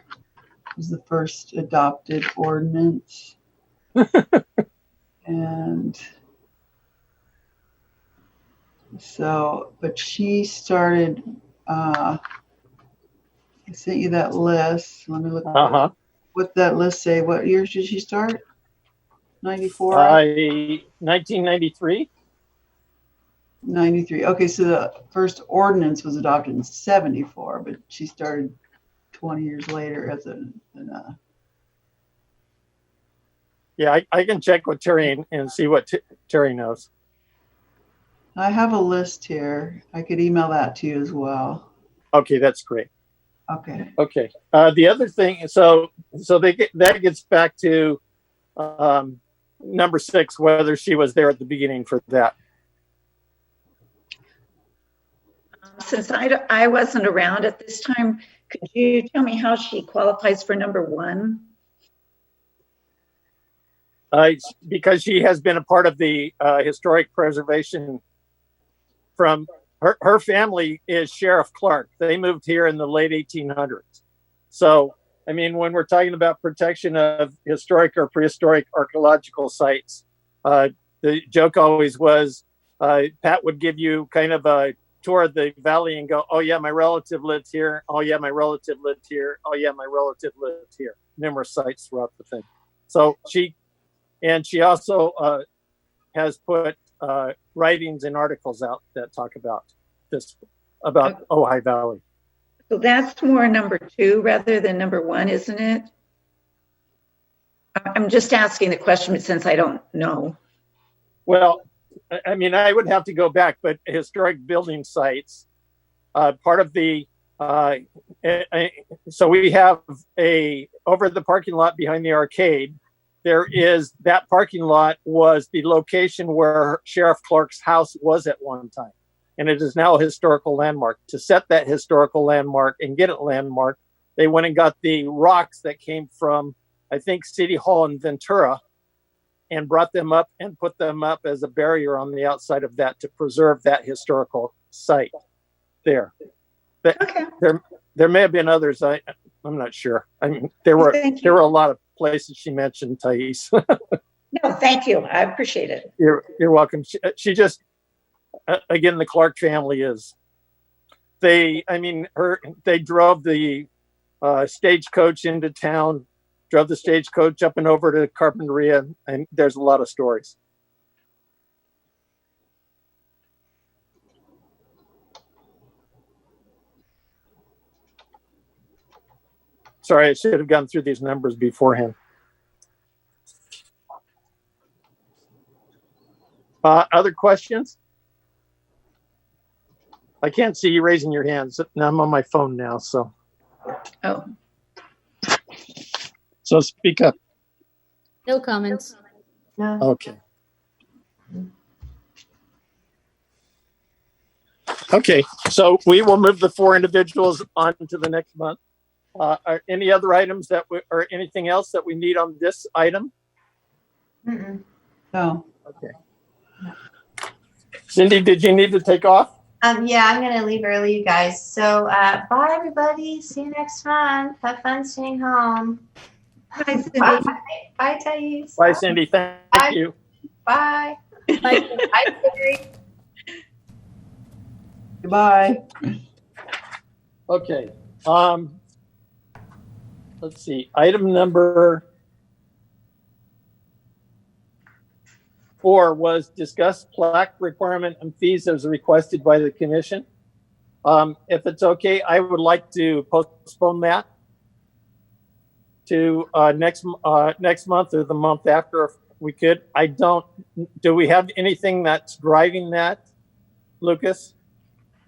It was the first adopted ordinance. And so, but she started, I sent you that list. Let me look at what that list say. What year did she start? 94? 1993. 93. Okay, so the first ordinance was adopted in 74, but she started 20 years later as Yeah, I can check with Terry and see what Terry knows. I have a list here. I could email that to you as well. Okay, that's great. Okay. Okay. The other thing, so that gets back to number 6, whether she was there at the beginning for that. Since I wasn't around at this time, could you tell me how she qualifies for number 1? Because she has been a part of the historic preservation from her family is Sheriff Clark. They moved here in the late 1800s. So, I mean, when we're talking about protection of historic or prehistoric archaeological sites, the joke always was Pat would give you kind of tour the valley and go, oh yeah, my relative lives here. Oh yeah, my relative lived here. Oh yeah, my relative lived here. Numerous sites throughout the thing. So she also has put writings and articles out that talk about Ojai Valley. So that's more number 2 rather than number 1, isn't it? I'm just asking the question since I don't know. Well, I mean, I would have to go back, but historic building sites, part of the, so we have over the parking lot behind the arcade, there is, that parking lot was the location where Sheriff Clark's house was at one time. And it is now a historical landmark. To set that historical landmark and get it landmarked, they went and got the rocks that came from, I think, City Hall in Ventura, and brought them up and put them up as a barrier on the outside of that to preserve that historical site there. But Okay. there may have been others. I'm not sure. I mean, there were a lot of places she mentioned, Thais. No, thank you. I appreciate it. You're welcome. She just, again, the Clark family is, they drove the stagecoach into town, drove the stagecoach up and over to Carpinteria, and there's a lot of stories. Sorry, I should have gone through these numbers beforehand. Other questions? I can't see you raising your hands. Now I'm on my phone now, so. Oh, So speak up. No comments. No. Okay. Okay, so we will move the 4 individuals on to the next month. Are any other items or anything else that we need on this item? Mm-mm. No. Okay. Cindy, did you need to take off? Yeah, I'm gonna leave early, you guys. So bye everybody. See you next month. Have fun staying home. hi, Cindy. Bye, bye Thais. Bye, Cindy. Thank Bye. you. Bye. Bye, Terry. Goodbye. Okay. Let's see. Item number 4 was discuss plaque requirement and fees as requested by the commission. If it's okay, I would like to postpone that to next month or the month after if we could. Do we have anything that's driving that, Lucas?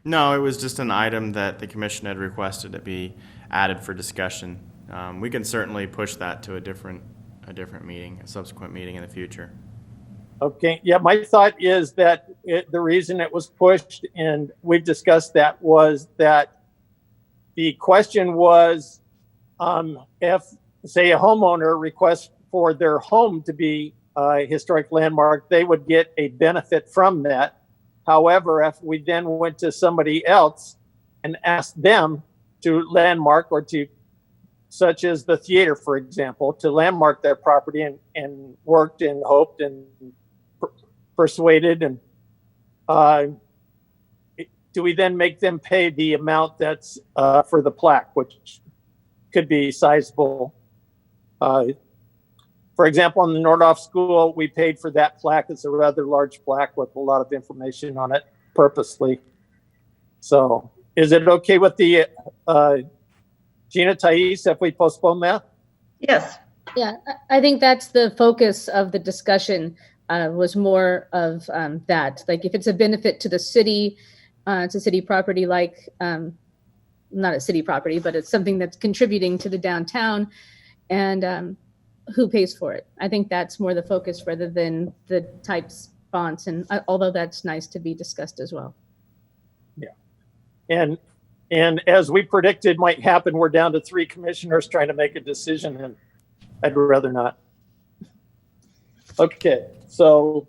No, it was just an item that the commission had requested to be added for discussion. We can certainly push that to a different meeting, a subsequent meeting in the future. Okay. Yeah, my thought is that the reason it was pushed, and we've discussed that, was that the question was if, say, a homeowner requests for their home to be a historic landmark, they would get a benefit from that. However, if we then went to somebody else and asked them to landmark, or to, such as the theater, for example, to landmark their property and worked and hoped and persuaded, and do we then make them pay the amount that's for the plaque, which could be sizable? For example, in the Nordhoff School, we paid for that plaque. It's a rather large plaque with a lot of information on it purposely. So is it okay with the Gina, Thais, if we postpone that? Yes. Yeah, I think that's the focus of the discussion, was more of that. Like if it's a benefit to the city, it's a city property, like not a city property, but it's something that's contributing to the downtown, and who pays for it. I think that's more the focus rather than the types, fonts, and although that's nice to be discussed as well. Yeah. And as we predicted might happen, we're down to 3 commissioners trying to make a decision, and I'd rather not. Okay, so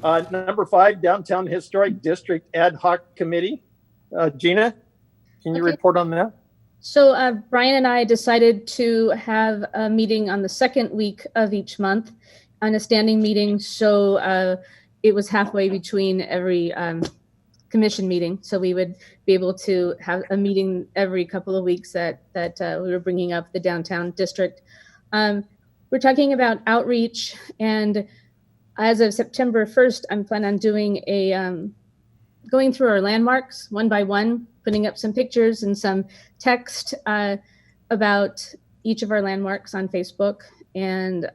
number 5, Downtown Historic District Ad Hoc Committee. Gina, can you report on that? So Brian and I decided to have a meeting on the second week of each month, on a standing meeting. So it was halfway between every commission meeting. So we would be able to have a meeting every couple of weeks that we were bringing up the downtown district. We're talking about outreach, and as of September 1st, I'm planning on doing going through our landmarks one by one, putting up some pictures and some text about each of our landmarks on Facebook. And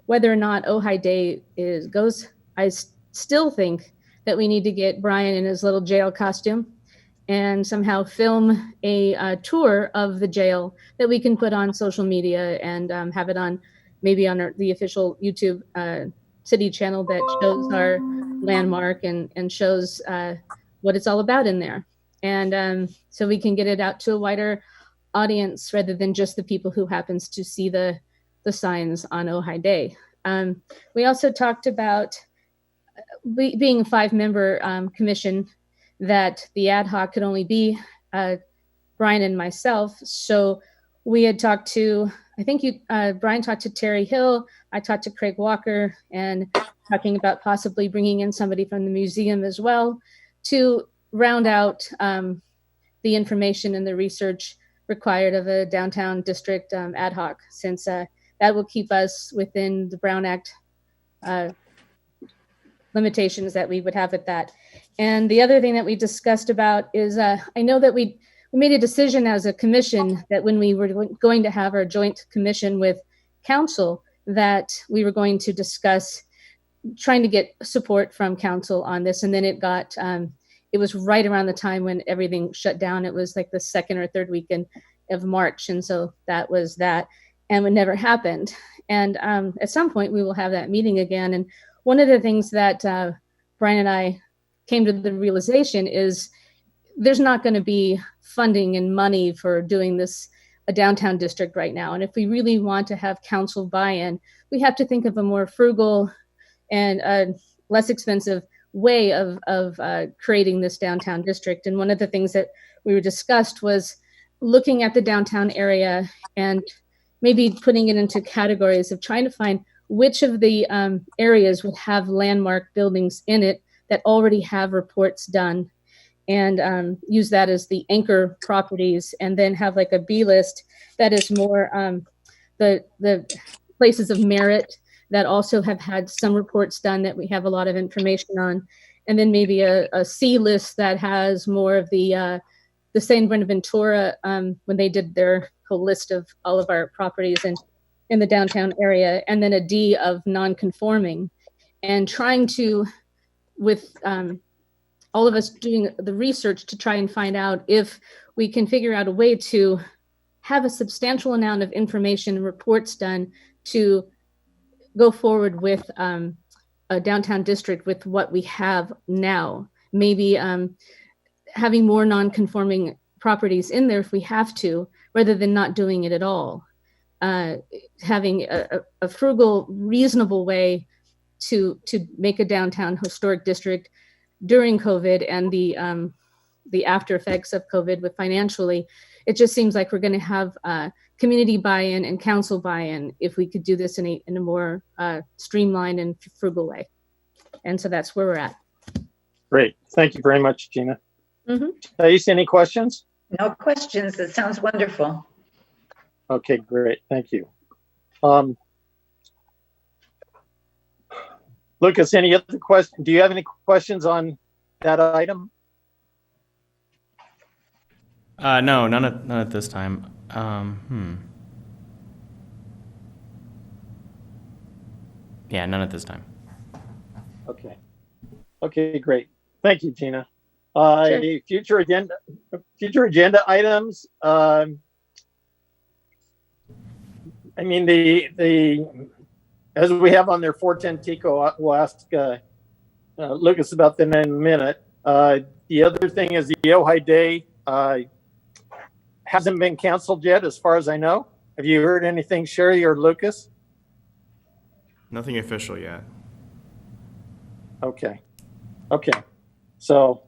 whether or not Ojai Day goes, I still think that we need to get Brian in his little jail costume and somehow film a tour of the jail that we can put on social media and have it on maybe on the official YouTube city channel that shows our landmark and shows what it's all about in there. And so we can get it out to a wider audience rather than just the people who happens to see the signs on Ojai Day. We also talked about being a 5-member commission, that the ad hoc could only be Brian and myself. So we had talked to, I think Brian talked to Terry Hill, I talked to Craig Walker, and talking about possibly bringing in somebody from the museum as well to round out the information and the research required of a downtown district ad hoc, since that will keep us within the Brown Act limitations that we would have at that. And the other thing that we discussed about is I know that we made a decision as a commission that when we were going to have our joint commission with council, that we were going to discuss trying to get support from council on this. And then it was right around the time when everything shut down. It was like the second or third weekend of March. And so that was that, and it never happened. And at some point we will have that meeting again. And one of the things that Brian and I came to the realization is there's not going to be funding and money for doing this a downtown district right now. And if we really want to have council buy-in, we have to think of a more frugal and less expensive way of creating this downtown district. And one of the things that we were discussed was looking at the downtown area and maybe putting it into categories of trying to find which of the areas would have landmark buildings in it that already have reports done, and use that as the anchor properties, and then have like a B list that is more the places of merit that also have had some reports done that we have a lot of information on, and then maybe a C list that has more of the San Buenaventura when they did their whole list of all of our properties in the downtown area, and then a D of non-conforming, and trying to, with all of us doing the research to try and find out if we can figure out a way to have a substantial amount of information and reports done to go forward with a downtown district with what we have now. Maybe having more non-conforming properties in there if we have to, rather than not doing it at all. Having a frugal, reasonable way to make a downtown historic district during COVID and the after effects of COVID with financially. It just seems like we're going to have community buy-in and council buy-in if we could do this in a more streamlined and frugal way. And so that's where we're at. Great. Thank you very much, Gina. Mm-hmm. Thais, any questions? No questions. It sounds wonderful. Okay, great. Thank you. Lucas, any other questions? Do you have any questions on that item? No, none at this time. Yeah, none at this time. Okay. Okay, great. Thank you, Gina. Sure. Future agenda items. I mean, the as we have on their 410 Tico, we'll ask Lucas about them in a minute. The other thing is the Ojai Day hasn't been canceled yet, as far as I know. Have you heard anything, Sherry or Lucas? Nothing official yet. Okay. Okay. So,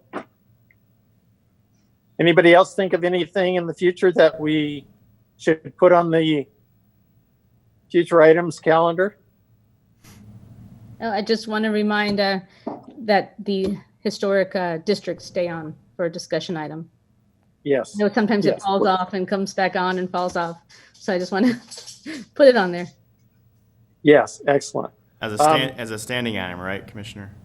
anybody else think of anything in the future that we should put on the future items calendar? I just want to remind that the historic district stay on for a discussion item. Yes. I know sometimes it Yes. falls off and comes back on and falls off. So I just want to put it on there. Yes, excellent. As a standing item, right, Commissioner?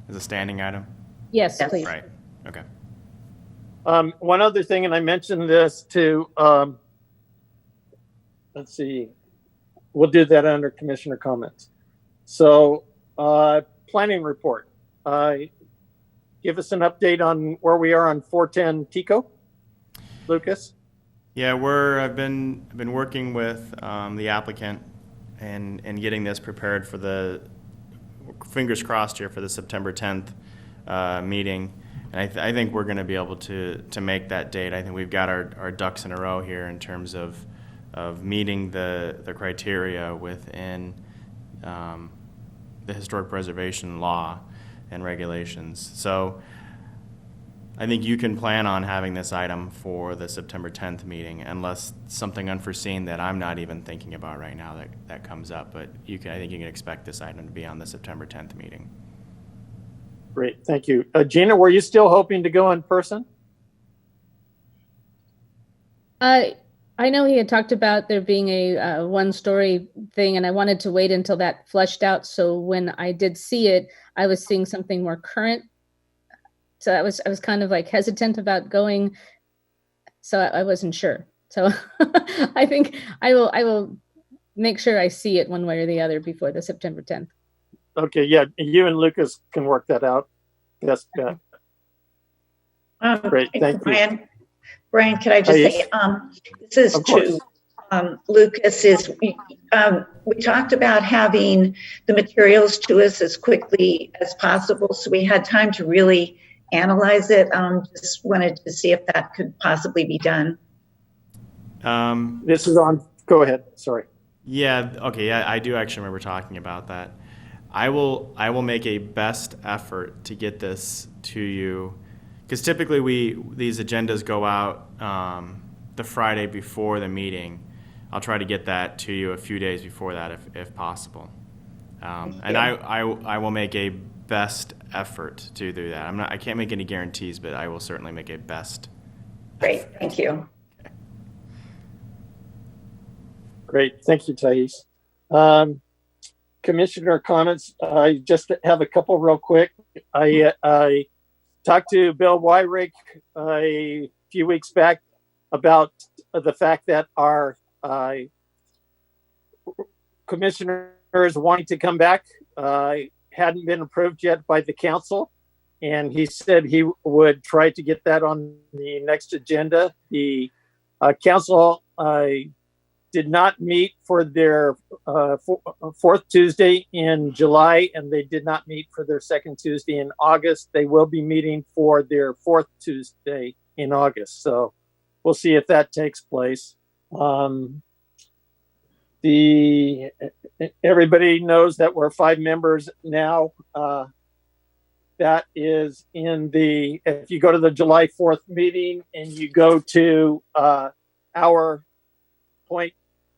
As a standing item? Yes, Yes. please. Right. Okay. One other thing, and I mentioned this to, let's see, we'll do that under commissioner comments. So, planning report. Give us an update on where we are on 410 Tico, Lucas. Yeah, I've been working with the applicant and getting this prepared for the, fingers crossed here, for the September 10th meeting. And I think we're going to be able to make that date. I think we've got our ducks in a row here in terms of meeting the criteria within the historic preservation law and regulations. So I think you can plan on having this item for the September 10th meeting, unless something unforeseen that I'm not even thinking about right now that comes up. But I think you can expect this item to be on the September 10th meeting. Great, thank you. Gina, were you still hoping to go in person? I know he had talked about there being a one-story thing, and I wanted to wait until that flushed out. So when I did see it, I was seeing something more current. So I was kind of like hesitant about going. So I wasn't sure. So I think I will make sure I see it one way or the other before the September 10th. Okay, yeah, you and Lucas can work that out. Yes, yeah. Great, thank you. Brian, can I just say, this is to Lucas, we talked about having the materials to us as quickly as possible, so we had time to really analyze it. Just wanted to see if that could possibly be done. This is on, go ahead, sorry. Yeah, okay, yeah, I do actually remember talking about that. I will make a best effort to get this to you, because typically these agendas go out the Friday before the meeting. I'll try to get that to you a few days before that if possible. And I will make a best effort to do that. I can't make any guarantees, but I will certainly make a best. Great, thank you. Okay. Great, thank you, Thais. Commissioner comments. I just have a couple real quick. I talked to Bill Wyrick a few weeks back about the fact that our commissioners wanting to come back hadn't been approved yet by the council, and he said he would try to get that on the next agenda. The council did not meet for their fourth Tuesday in July, and they did not meet for their second Tuesday in August. They will be meeting for their fourth Tuesday in August. So we'll see if that takes place. Everybody knows that we're 5 members now. That is if you go to the July 4th meeting and you go to our point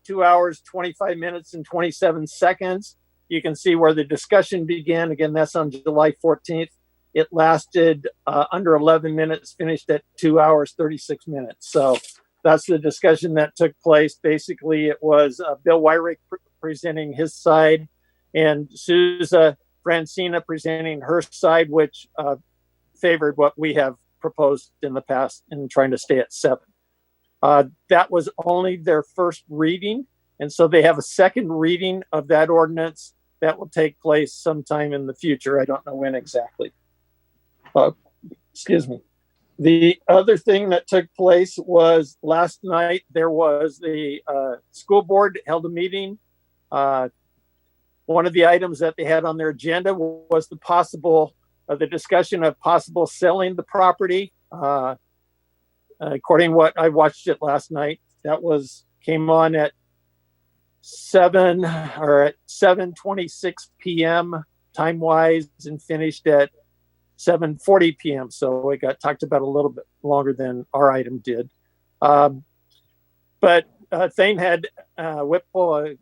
2 hours, 25 minutes and 27 seconds. You can see where the discussion began. Again, that's on July 14th. It lasted under 11 minutes, finished at 2 hours, 36 minutes. So that's the discussion that took place. Basically, it was Bill Wyrick presenting his side and Sousa Francina presenting her side, which favored what we have proposed in the past in trying to stay at 7. That was only their first reading, and so they have a second reading of that ordinance that will take place sometime in the future. I don't know when exactly. Excuse me. The other thing that took place was last night there was the school board held a meeting. One of the items that they had on their agenda was the discussion of possible selling the property. According to what I watched it last night, that came on at 7:26 p.m. time wise and finished at 7:40 p.m. So it got talked about a little bit longer than our item did. But Thane had Whipple,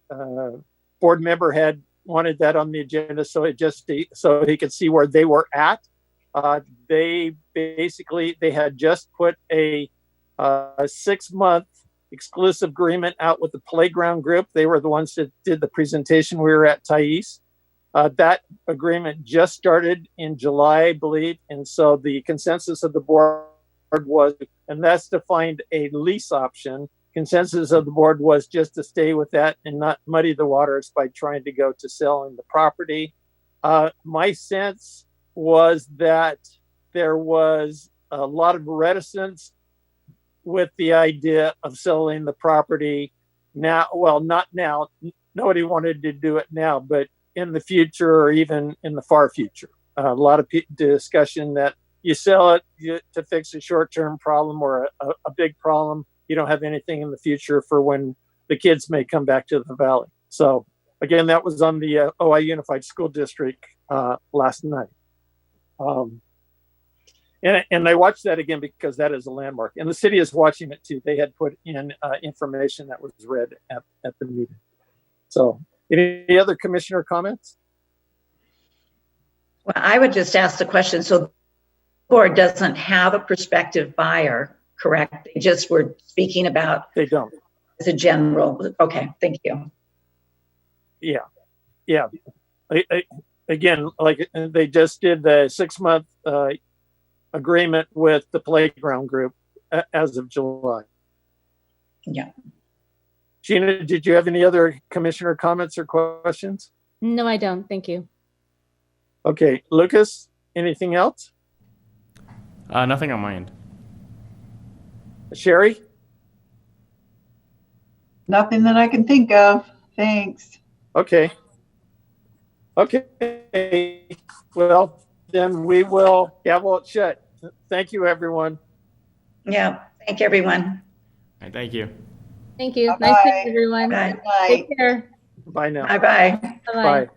board member, had wanted that on the agenda, so he could see where they were at. They had just put a 6-month exclusive agreement out with the playground group. They were the ones that did the presentation. We were at Thais. That agreement just started in July, I believe. And so the consensus of the board was, and that's to find a lease option. Consensus of the board was just to stay with that and not muddy the waters by trying to go to selling the property. My sense was that there was a lot of reticence with the idea of selling the property now. Well, not now. Nobody wanted to do it now, but in the future or even in the far future. A lot of discussion that you sell it to fix a short-term problem or a big problem. You don't have anything in the future for when the kids may come back to the valley. So again, that was on the Ojai Unified School District last night. And I watched that again because that is a landmark. And the city is watching it too. They had put in information that was read at the meeting. So any other commissioner comments? Well, I would just ask the question. So the board doesn't have a prospective buyer, correct? They just were speaking about. They don't. As a general. Okay, thank you. Yeah. Again, like they just did the 6-month agreement with the playground group as of July. Yeah. Gina, did you have any other commissioner comments or questions? No, I don't. Thank you. Okay, Lucas, anything else? Nothing on my end. Sherry? Nothing that I can think of. Thanks. Okay. Well, then we will gavel it shut. Thank you, everyone. Yeah. Thank everyone. All right, thank you. Thank you. Bye-bye. Nice to meet everyone. Bye. Good night. Take care. Bye now. Bye-bye. Bye-bye. Bye.